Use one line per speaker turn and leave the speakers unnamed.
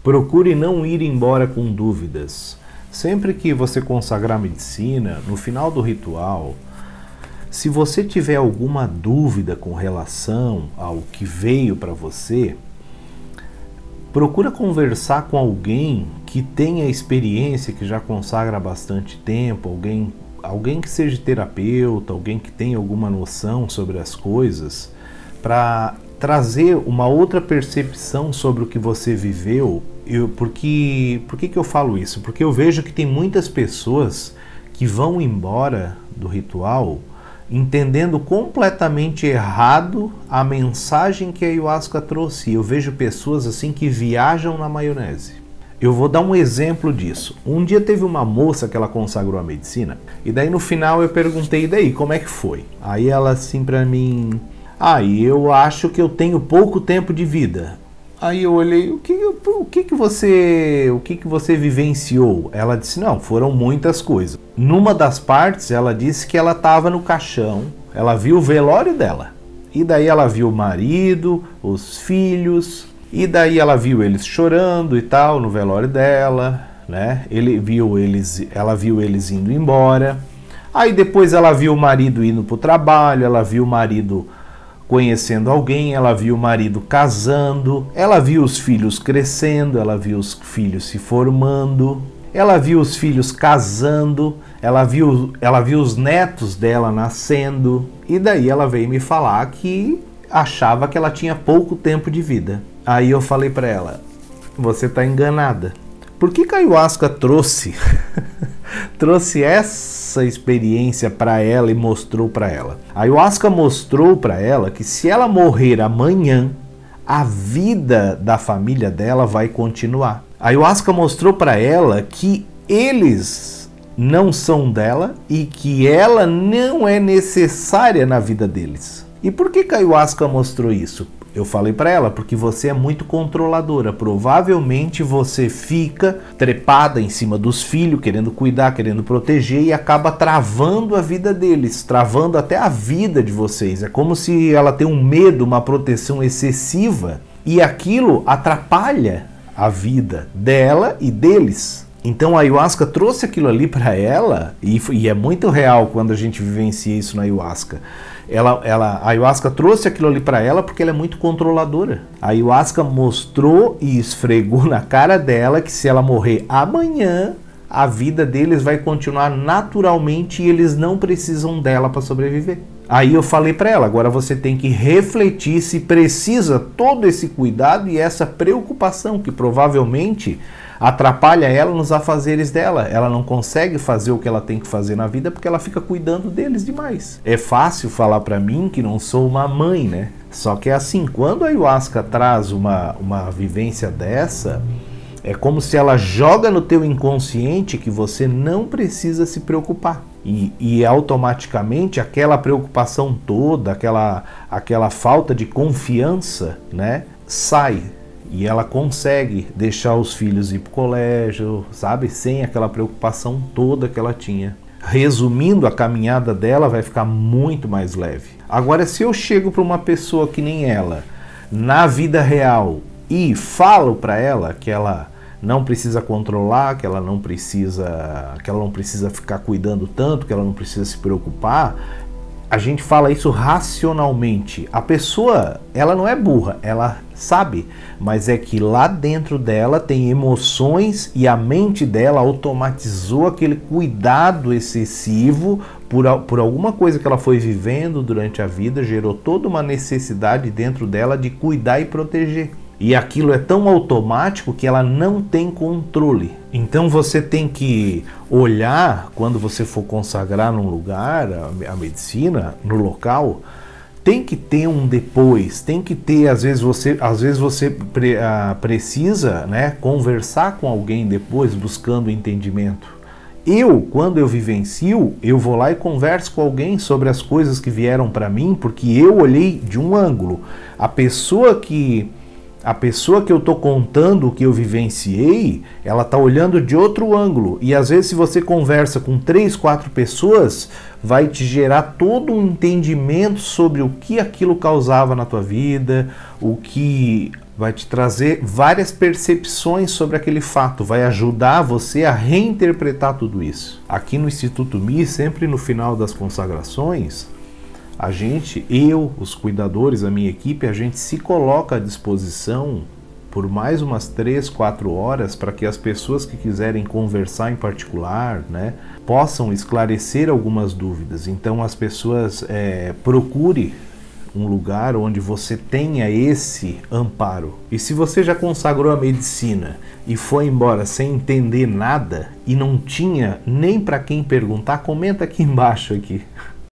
Procure não ir embora com dúvidas. Sempre que você consagrar medicina, no final do ritual, se você tiver alguma dúvida com relação ao que veio para você, procura conversar com alguém que tenha experiência, que já consagra há bastante tempo, alguém que seja terapeuta, alguém que tenha alguma noção sobre as coisas, para trazer uma outra percepção sobre o que você viveu. Por que eu falo isso? Porque eu vejo que tem muitas pessoas que vão embora do ritual entendendo completamente errado a mensagem que a ayahuasca trouxe. Eu vejo pessoas assim que viajam na maionese. Eu vou dar um exemplo disso. Um dia teve uma moça que ela consagrou a medicina, e daí no final eu perguntei, e daí, como é que foi? Aí ela assim pra mim, eu acho que eu tenho pouco tempo de vida. Aí eu olhei, o que você vivenciou? Ela disse, não, foram muitas coisas. Numa das partes, ela disse que ela estava no caixão, ela viu o velório dela. E daí ela viu o marido, os filhos, e daí ela viu eles chorando e tal no velório dela, né? Ela viu eles indo embora. Aí depois ela viu o marido indo para o trabalho, ela viu o marido conhecendo alguém, ela viu o marido casando, ela viu os filhos crescendo, ela viu os filhos se formando, ela viu os filhos casando, ela viu os netos dela nascendo, e daí ela veio me falar que achava que ela tinha pouco tempo de vida. Aí eu falei para ela, você está enganada. Por que a ayahuasca trouxe essa experiência para ela e mostrou para ela? A ayahuasca mostrou para ela que se ela morrer amanhã, a vida da família dela vai continuar. A ayahuasca mostrou para ela que eles não são dela e que ela não é necessária na vida deles. E por que a ayahuasca mostrou isso? Eu falei para ela, porque você é muito controladora. Provavelmente você fica trepada em cima dos filhos, querendo cuidar, querendo proteger, e acaba travando a vida deles, travando até a vida de vocês. É como se ela tem um medo, uma proteção excessiva, e aquilo atrapalha a vida dela e deles. Então a ayahuasca trouxe aquilo ali para ela, e é muito real quando a gente vivencia isso na ayahuasca. A ayahuasca trouxe aquilo ali para ela porque ela é muito controladora. A ayahuasca mostrou e esfregou na cara dela que se ela morrer amanhã, a vida deles vai continuar naturalmente e eles não precisam dela para sobreviver. Aí eu falei para ela, agora você tem que refletir se precisa todo esse cuidado e essa preocupação que provavelmente atrapalha ela nos afazeres dela. Ela não consegue fazer o que ela tem que fazer na vida porque ela fica cuidando deles demais. É fácil falar para mim que não sou uma mãe, né? Só que é assim, quando a ayahuasca traz uma vivência dessa, é como se ela joga no teu inconsciente que você não precisa se preocupar. E automaticamente aquela preocupação toda, aquela falta de confiança, né, sai. E ela consegue deixar os filhos ir para o colégio, sabe? Sem aquela preocupação toda que ela tinha. Resumindo, a caminhada dela vai ficar muito mais leve. Agora, se eu chego para uma pessoa que nem ela, na vida real, e falo para ela que ela não precisa controlar, que ela não precisa ficar cuidando tanto, que ela não precisa se preocupar, a gente fala isso racionalmente. A pessoa, ela não é burra, ela sabe, mas é que lá dentro dela tem emoções e a mente dela automatizou aquele cuidado excessivo por alguma coisa que ela foi vivendo durante a vida, gerou toda uma necessidade dentro dela de cuidar e proteger. E aquilo é tão automático que ela não tem controle. Então você tem que olhar, quando você for consagrar num lugar, a medicina, no local, tem que ter um depois, tem que ter, às vezes você precisa, né, conversar com alguém depois, buscando entendimento. Quando eu vivencio, eu vou lá e converso com alguém sobre as coisas que vieram para mim, porque eu olhei de um ângulo. A pessoa que eu estou contando o que eu vivenciei, ela está olhando de outro ângulo. E às vezes se você conversa com 3, 4 pessoas, vai te gerar todo um entendimento sobre o que aquilo causava na tua vida, o que vai te trazer várias percepções sobre aquele fato, vai ajudar você a reinterpretar tudo isso. Aqui no Instituto Mi, sempre no final das consagrações, a gente, os cuidadores, a minha equipe, a gente se coloca à disposição por mais umas 3, 4 horas para que as pessoas que quiserem conversar em particular, né, possam esclarecer algumas dúvidas. Então as pessoas procurem um lugar onde você tenha esse amparo. E se você já consagrou a medicina e foi embora sem entender nada e não tinha nem para quem perguntar, comenta aqui embaixo aqui.